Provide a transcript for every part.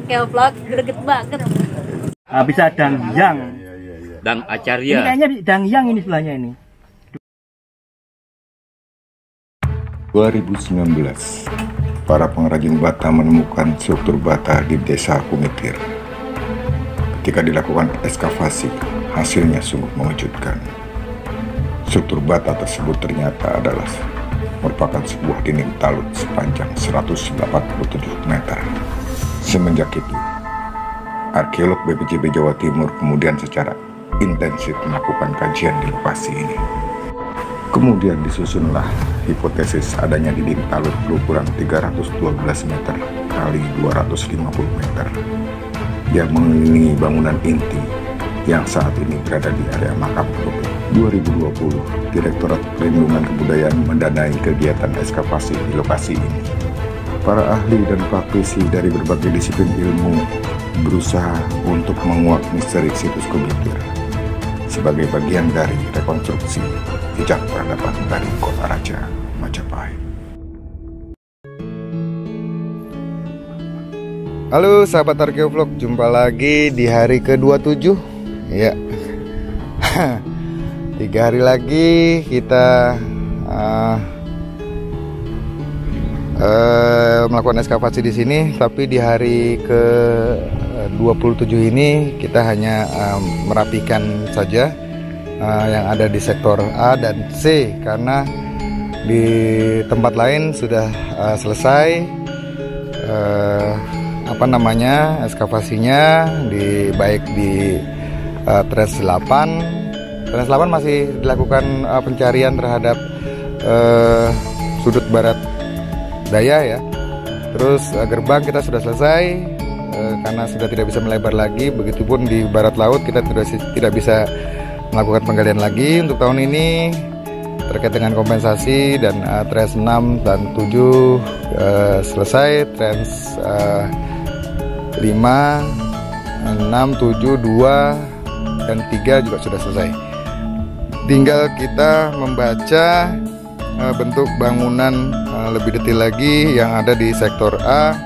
Vlog greget banget. Bisa Dangyang. Dang Ini Acarya. kayaknya Dangyang ini sebelahnya ini. 2019, para pengrajin bata menemukan struktur bata di desa Kumitir. Ketika dilakukan ekskavasi, hasilnya sungguh mengejutkan. Struktur bata tersebut ternyata adalah merupakan sebuah dinding talut sepanjang 187 meter. Semenjak itu, arkeolog BPJB Jawa Timur kemudian secara intensif melakukan kajian di lokasi ini. Kemudian disusunlah hipotesis adanya dinding talut berukuran 312 meter kali 250 meter yang mengelilingi bangunan inti yang saat ini berada di area makam Tugu. 2020, Direktorat Perlindungan Kebudayaan mendanai kegiatan ekskavasi di lokasi ini. Para ahli dan praktisi dari berbagai disiplin ilmu berusaha untuk menguak misteri situs Kumitir sebagai bagian dari rekonstruksi jejak peradaban dari Kota Raja Majapahit. Halo sahabat Arkeovlog, jumpa lagi di hari ke-27 ya. 3 hari lagi kita melakukan ekskavasi di sini, tapi di hari ke-27 ini kita hanya merapikan saja yang ada di sektor A dan C, karena di tempat lain sudah selesai ekskavasinya, baik di Trans 8. Trans 8 masih dilakukan pencarian terhadap sudut barat daya ya. Terus gerbang kita sudah selesai karena sudah tidak bisa melebar lagi. Begitupun di barat laut kita tidak bisa melakukan penggalian lagi untuk tahun ini terkait dengan kompensasi, dan Trans 6 dan 7 selesai. Trans 5, 6, 7, 2 dan 3 juga sudah selesai. Tinggal kita membaca bentuk bangunan lebih detail lagi yang ada di sektor A,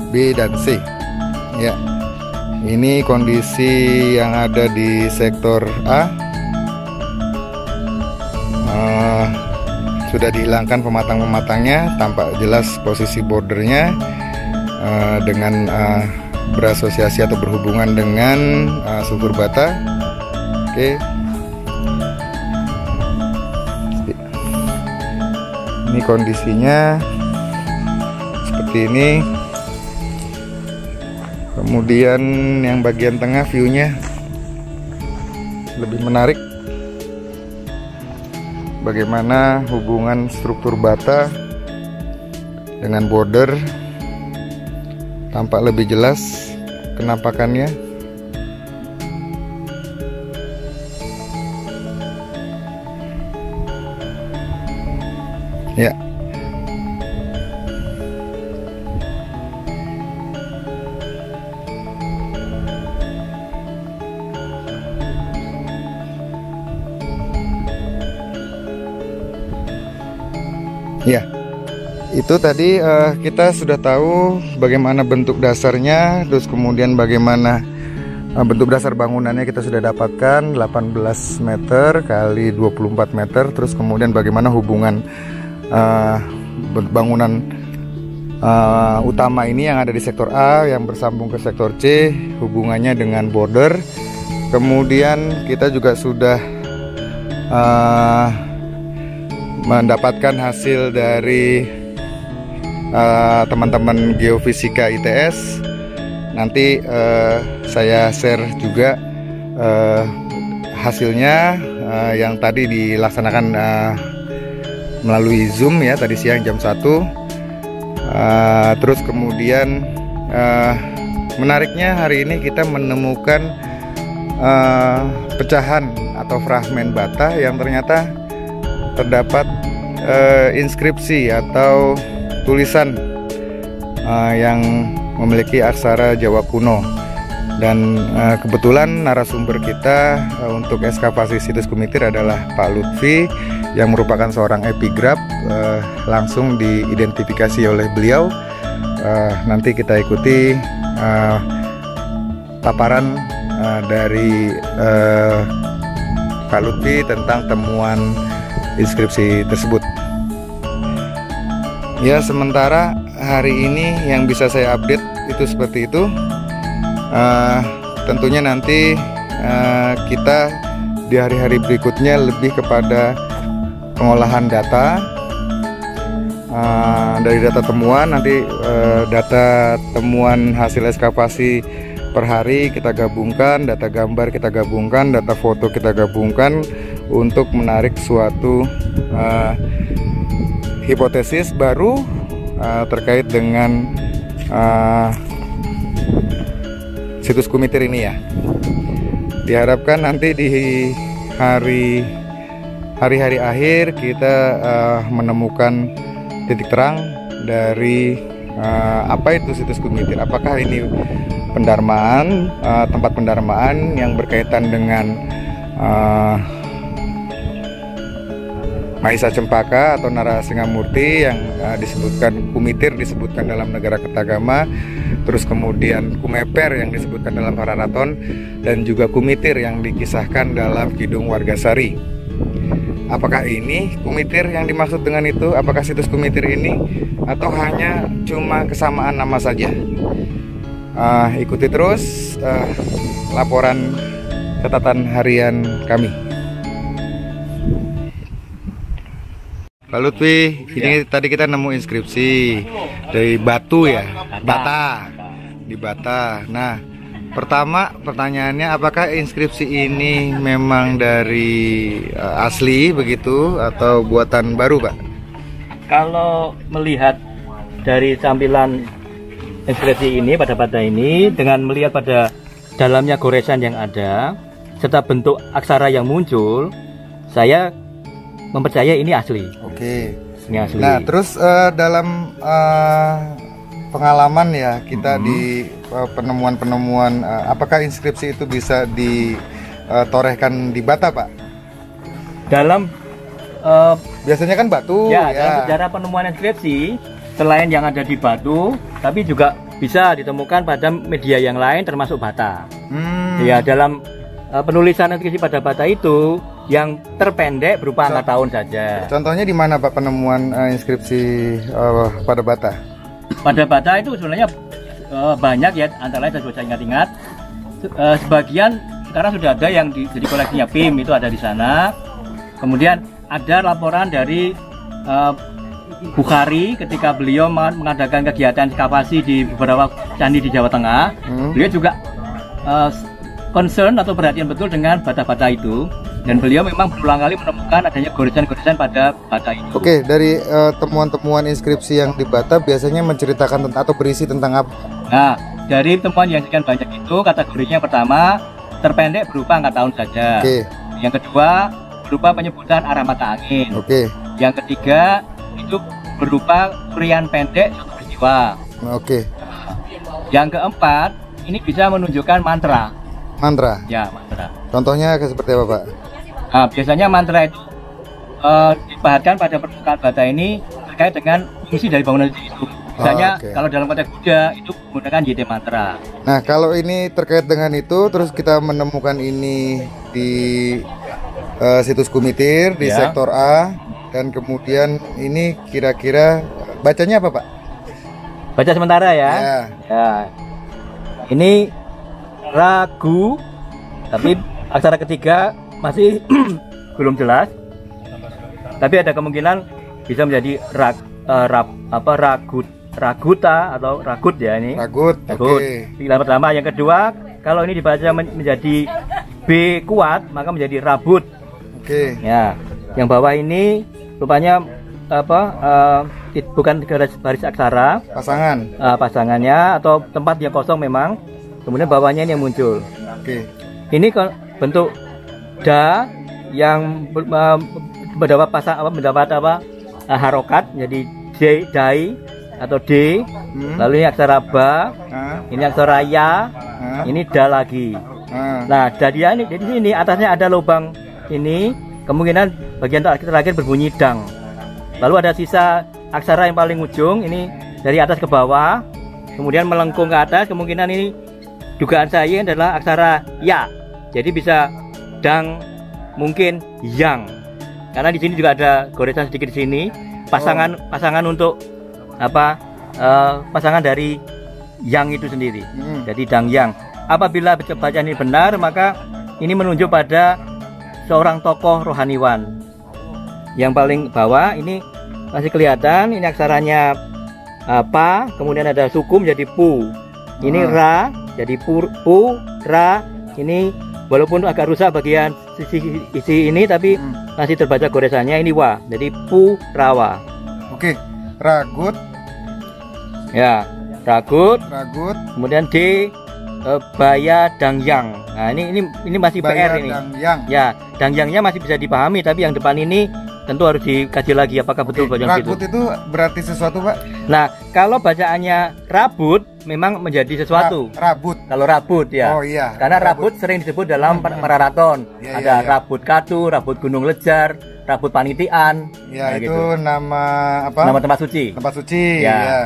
B dan C ya. Ini kondisi yang ada di sektor A. Sudah dihilangkan pematang-pematangnya, tampak jelas posisi bordernya dengan berasosiasi atau berhubungan dengan struktur bata. Oke. Ini kondisinya seperti ini. Kemudian yang bagian tengah view-nya lebih menarik. Bagaimana hubungan struktur bata dengan border, tampak lebih jelas kenampakannya. Ya. Ya, itu tadi kita sudah tahu bagaimana bentuk dasarnya, terus kemudian bagaimana bentuk dasar bangunannya kita sudah dapatkan 18 meter kali 24 meter, terus kemudian bagaimana hubungan bangunan utama ini yang ada di sektor A yang bersambung ke sektor C, hubungannya dengan border. Kemudian kita juga sudah mendapatkan hasil dari teman-teman geofisika ITS. Nanti saya share juga hasilnya yang tadi dilaksanakan melalui Zoom ya, tadi siang jam 1. Terus kemudian menariknya hari ini kita menemukan pecahan atau fragmen bata yang ternyata terdapat inskripsi atau tulisan yang memiliki aksara Jawa kuno. Dan kebetulan narasumber kita untuk ekskavasi situs Kumitir adalah Pak Lutfi, yang merupakan seorang epigraf. Langsung diidentifikasi oleh beliau. Nanti kita ikuti paparan dari Pak Lutfi tentang temuan inskripsi tersebut. Ya, sementara hari ini yang bisa saya update itu seperti itu. Tentunya nanti kita di hari-hari berikutnya lebih kepada pengolahan data. Dari data temuan, nanti data temuan hasil ekskavasi per hari kita gabungkan, data gambar kita gabungkan, data foto kita gabungkan untuk menarik suatu hipotesis baru terkait dengan situs Kumitir ini ya. Diharapkan nanti di hari-hari akhir kita menemukan titik terang dari apa itu situs Kumitir. Apakah ini pendarmaan, tempat pendarmaan yang berkaitan dengan Mahisa Cempaka atau Narasingamurti yang disebutkan Kumitir disebutkan dalam Negara Ketagama, terus kemudian Kumeper yang disebutkan dalam Pararaton, dan juga Kumitir yang dikisahkan dalam Kidung Wargasari. Apakah ini Kumitir yang dimaksud dengan itu? Apakah situs Kumitir ini, atau hanya cuma kesamaan nama saja? Ikuti terus laporan catatan harian kami. Pak Lutfi, ini tadi kita nemu inskripsi dari batu ya, bata, di bata. Nah, pertama pertanyaannya, apakah inskripsi ini memang dari asli begitu atau buatan baru, Pak? Kalau melihat dari tampilan inskripsi ini pada bata ini, dengan melihat pada dalamnya goresan yang ada serta bentuk aksara yang muncul, saya mempercaya ini asli. Oke, ini asli. Nah, terus dalam pengalaman ya kita di penemuan-penemuan, apakah inskripsi itu bisa ditorehkan di bata, Pak? Dalam biasanya kan batu ya, ya. dalam sejarah penemuan inskripsi, selain yang ada di batu, tapi juga bisa ditemukan pada media yang lain termasuk bata. Ya, dalam penulisan inskripsi pada bata itu yang terpendek berupa angka tahun saja. Contohnya di mana, Pak, penemuan inskripsi pada bata? Pada bata itu sebenarnya banyak ya, antara lain saya ingat-ingat. Sebagian sekarang sudah ada yang jadi koleksinya PIM, itu ada di sana. Kemudian ada laporan dari Bukhari ketika beliau mengadakan kegiatan ekskavasi di beberapa candi di Jawa Tengah. Beliau juga concern atau perhatian betul dengan bata-bata itu, dan beliau memang berulang kali menemukan adanya goresan-goresan pada bata itu. Oke, dari temuan-temuan inskripsi yang di bata biasanya menceritakan tentang atau berisi tentang apa? Nah, dari temuan yang sekian banyak itu, kategorinya pertama terpendek berupa angka tahun saja. Oke. Yang kedua berupa penyebutan arah mata angin. Oke. Yang ketiga itu berupa urian pendek suatu peristiwa. Oke. Yang keempat ini bisa menunjukkan mantra. Mantra? Ya, mantra. Contohnya seperti apa, Pak? Nah, biasanya mantra itu dipahatkan pada permukaan bata ini terkait dengan fungsi dari bangunan itu. Misalnya kalau dalam konteks Buddha itu menggunakan YT mantra. Nah, kalau ini terkait dengan itu, terus kita menemukan ini di situs Kumitir di sektor A, dan kemudian ini kira-kira bacanya apa, Pak? Baca sementara ya. Ya. Ini ragu, tapi aksara ketiga masih belum jelas, tapi ada kemungkinan bisa menjadi raguta atau ragut ya ini. Ragut. Oke. Yang pertama, yang kedua, kalau ini dibaca menjadi B kuat, maka menjadi rabut. Oke. Ya. Yang bawah ini rupanya bukan baris aksara. Pasangan. Pasangannya atau tempat yang kosong memang. Kemudian bawahnya ini yang muncul. Oke. Ini bentuk da yang mendapat harokat, jadi dai atau d. Lalu ini aksara ba, ini aksara ya, ini da lagi. Nah, dadia ini di sini atasnya ada lubang ini, kemungkinan bagian terakhir berbunyi dang. Lalu ada sisa aksara yang paling ujung ini dari atas ke bawah. kemudian melengkung ke atas. Kemungkinan ini dugaan saya adalah aksara ya. Jadi bisa dang, mungkin yang. Karena di sini juga ada goresan sedikit di sini. Pasangan untuk apa? Pasangan dari yang itu sendiri. Jadi dang yang. Apabila bacaan ini benar, maka ini menunjuk pada seorang tokoh rohaniwan. Yang paling bawah ini masih kelihatan, ini aksaranya apa, kemudian ada suku menjadi pu. Ini ra, jadi pu, ra. Ini walaupun agak rusak bagian isi ini, tapi masih terbaca goresannya. Ini wa, jadi pu rawa. Oke, ragut. Ya, ragut. Kemudian d, baya dangyang. Nah, ini masih Baya PR ini. dangyang. Ya, dangyangnya masih bisa dipahami, tapi yang depan ini tentu harus dikaji lagi apakah betul bacaan Ragut itu berarti sesuatu, Pak? Nah, kalau bacaannya rabut memang menjadi sesuatu. Rabut. Kalau rabut ya. Oh iya. Karena rabut sering disebut dalam pararaton. Iya, Ada iya. rabut katu, rabut gunung lejar, rabut panitian. Ya, nah, itu gitu. nama apa? Nama tempat suci. Tempat suci. Ya. Ya.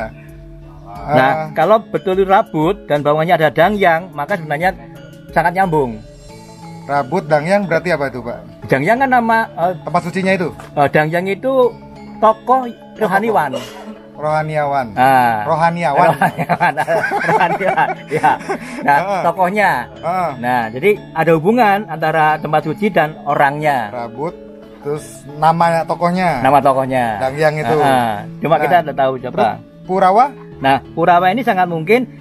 Nah, kalau betul itu rabut dan bawahnya ada dangyang, maka sebenarnya sangat nyambung. Rabut dangyang berarti apa itu, Pak? Dangyang kan nama Tempat sucinya itu? dangyang itu tokoh rohaniwan. Rohaniawan. Nah, Rohaniawan. rohaniawan. Ya. Nah, tokohnya. Nah, jadi ada hubungan antara tempat suci dan orangnya. Rabut. Terus nama tokohnya. Nama tokohnya. Dangyang itu. Cuma kita tidak tahu siapa. Purawa? Nah, Purawa ini sangat mungkin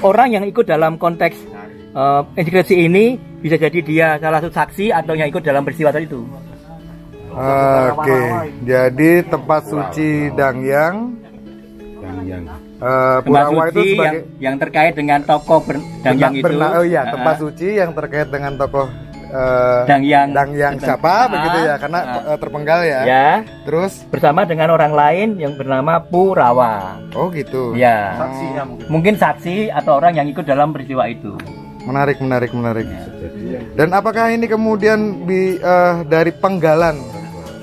orang yang ikut dalam konteks inskripsi ini bisa jadi dia salah satu saksi atau yang ikut dalam peristiwa itu. Oke, jadi tempat suci Dangyang. Tempat Purawa itu suci sebagai yang terkait dengan tokoh Dangyang itu. Oh iya, tempat suci yang terkait dengan tokoh Dangyang siapa begitu ya, karena terpenggal ya. Ya. Terus Bersama dengan orang lain yang bernama Purawa. oh gitu. Ya. Mungkin saksi atau orang yang ikut dalam peristiwa itu. Menarik. Dan apakah ini kemudian dari penggalan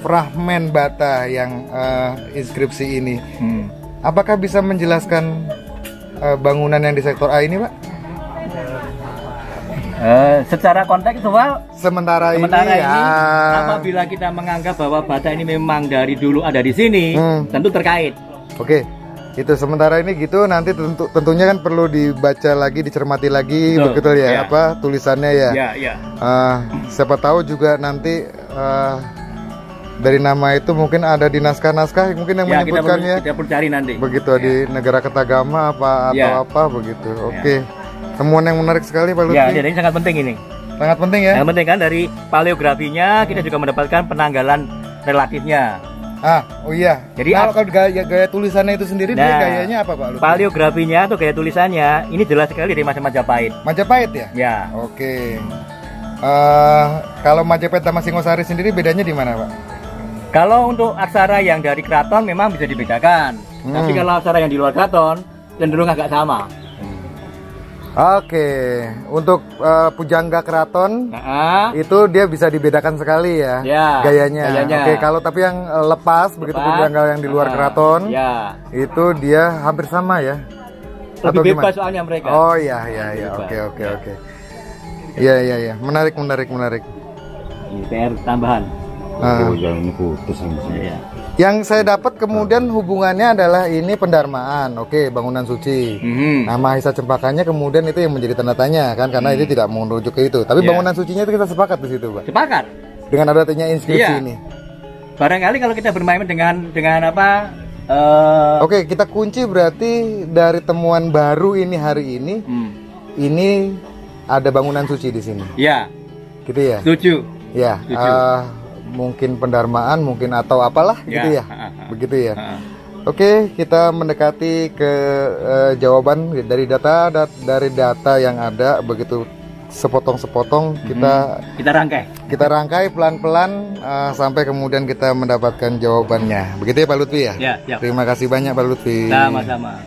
fragmen bata yang inskripsi ini, apakah bisa menjelaskan bangunan yang di sektor A ini, Pak? Secara kontekstual Sementara ini, apabila kita menganggap bahwa bata ini memang dari dulu ada di sini, tentu terkait. Oke, itu sementara ini gitu. Nanti tentunya kan perlu dibaca lagi, dicermati lagi, begitu ya, apa tulisannya ya. Ya. Siapa tahu juga nanti dari nama itu mungkin ada di naskah-naskah mungkin yang menyebutkannya. Kita perlu cari nanti. Begitu di negara Ketagama apa atau apa begitu. Oke. Temuan yang menarik sekali, Pak Lutfi. Ya, jadi ini sangat penting ini. Sangat penting ya. Yang penting kan dari paleografinya kita juga mendapatkan penanggalan relatifnya. Oh iya. Jadi kalau gaya tulisannya itu sendiri dia gayanya apa, Pak Lutfi? Paleografinya atau gaya tulisannya ini jelas sekali dari masa Majapahit. Majapahit ya? Ya. Oke. Kalau Majapahit sama Singosari sendiri bedanya di mana, Pak? Kalau untuk aksara yang dari keraton memang bisa dibedakan. Tapi kalau aksara yang di luar keraton cenderung agak sama. Oke, untuk pujangga keraton itu dia bisa dibedakan sekali ya, gayanya. Oke, kalau tapi yang lepas begitu pujangga yang di luar keraton, itu dia hampir sama ya. Lebih bebas soalnya mereka. Oh iya. Oke. Iya. Menarik. Ini PR tambahan. Yang saya dapat kemudian hubungannya adalah ini pendarmaan, oke, bangunan suci. Nah, Mahisa Cempakanya kemudian itu yang menjadi tanda tanya kan, karena ini tidak merujuk ke itu. Tapi bangunan sucinya itu kita sepakat di situ, Pak. Sepakat. Dengan adanya inskripsi ini. Barangkali kalau kita bermain dengan apa? Oke, kita kunci berarti dari temuan baru ini hari ini, ini ada bangunan suci di sini. Iya. Gitu ya. Setuju. Ya. Mungkin pendarmaan, mungkin atau apalah gitu ya. Begitu ya. Oke, kita mendekati ke jawaban dari data yang ada begitu sepotong-sepotong kita rangkai pelan-pelan sampai kemudian kita mendapatkan jawabannya. Begitu ya, Pak Lutfi ya? Ya. Terima kasih banyak, Pak Lutfi. Sama-sama.